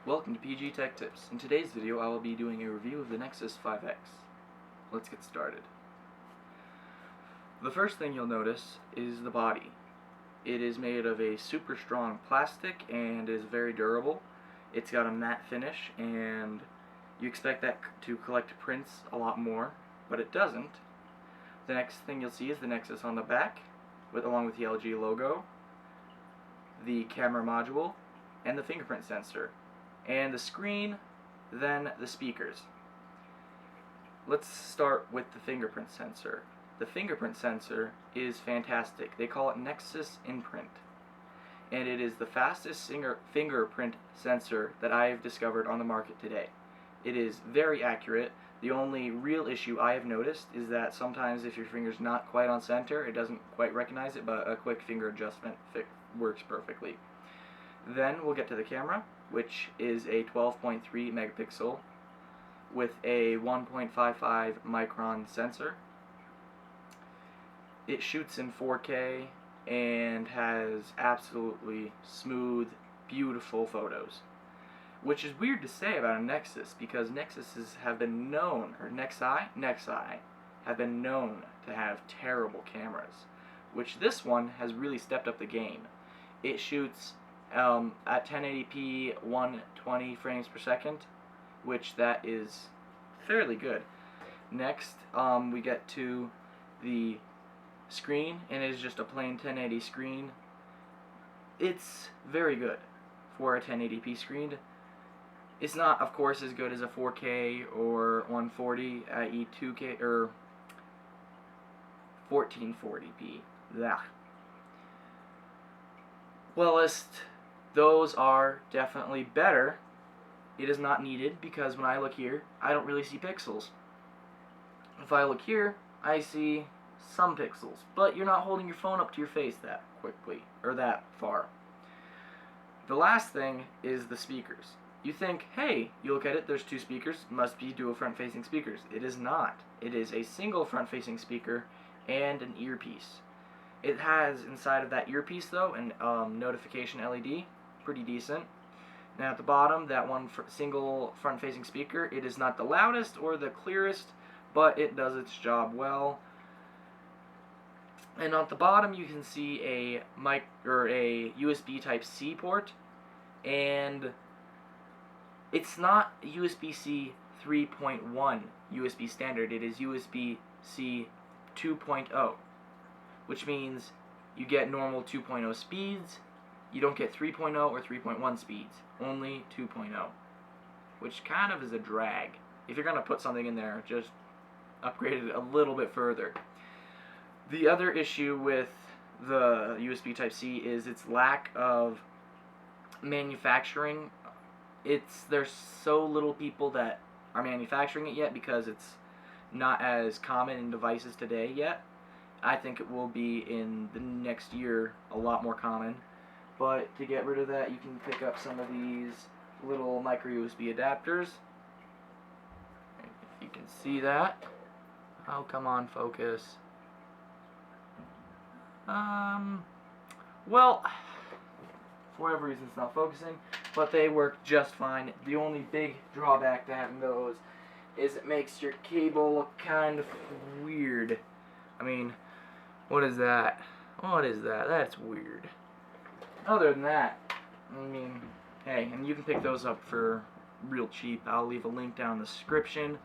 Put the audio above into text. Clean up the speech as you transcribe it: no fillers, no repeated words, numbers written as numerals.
Welcome to PG Tech Tips. In today's video I will be doing a review of the Nexus 5X. Let's get started. The first thing you'll notice is the body. It is made of a super strong plastic and is very durable. It's got a matte finish and you expect that to collect prints a lot more, but it doesn't. The next thing you'll see is the Nexus on the back, along with the LG logo, the camera module, and the fingerprint sensor. And the screen, then the speakers. Let's start with the fingerprint sensor. The fingerprint sensor is fantastic. They call it Nexus Imprint, and it is the fastest fingerprint sensor that I have discovered on the market today. It is very accurate. The only real issue I have noticed is that sometimes if your finger's not quite on center, it doesn't quite recognize it, but a quick finger adjustment works perfectly. Then we'll get to the camera, which is a 12.3 megapixel with a 1.55 micron sensor. It shoots in 4K and has absolutely smooth, beautiful photos, which is weird to say about a Nexus because Nexuses have been known, or Nexi have been known to have terrible cameras, which this one has really stepped up the game. It shoots at 1080p 120 frames per second, which that is fairly good. Next we get to the screen, and it is just a plain 1080 screen. It's very good for a 1080p screen. It's not, of course, as good as a 4K or 140, i.e. 2K or 1440p. Blah. Wellest, those are definitely better. It is not needed because when I look here, I don't really see pixels. If I look here, I see some pixels, but you're not holding your phone up to your face that quickly, or that far. The last thing is the speakers. You think, hey, you look at it, there's two speakers, must be dual front-facing speakers. It is not. It is a single front-facing speaker and an earpiece. It has inside of that earpiece, though, an notification LED, pretty decent. Now at the bottom, that one single front-facing speaker, it is not the loudest or the clearest, but it does its job well. And at the bottom, you can see a USB Type-C port, and it's not USB-C 3.1 USB standard. It is USB-C 2.0, which means you get normal 2.0 speeds. You don't get 3.0 or 3.1 speeds, only 2.0, which kind of is a drag. If you're going to put something in there, just upgrade it a little bit further. The other issue with the USB Type-C is its lack of manufacturing. There's so little people that are manufacturing it yet because it's not as common in devices today yet. I think it will be in the next year a lot more common. But to get rid of that, you can pick up some of these little micro USB adapters. If you can see that. Oh, come on, focus. Well, for whatever reason it's not focusing, but they work just fine. The only big drawback to having those is it makes your cable look kind of weird. I mean, what is that? What is that? That's weird. Other than that, I mean, hey, and you can pick those up for real cheap. I'll leave a link down in the description.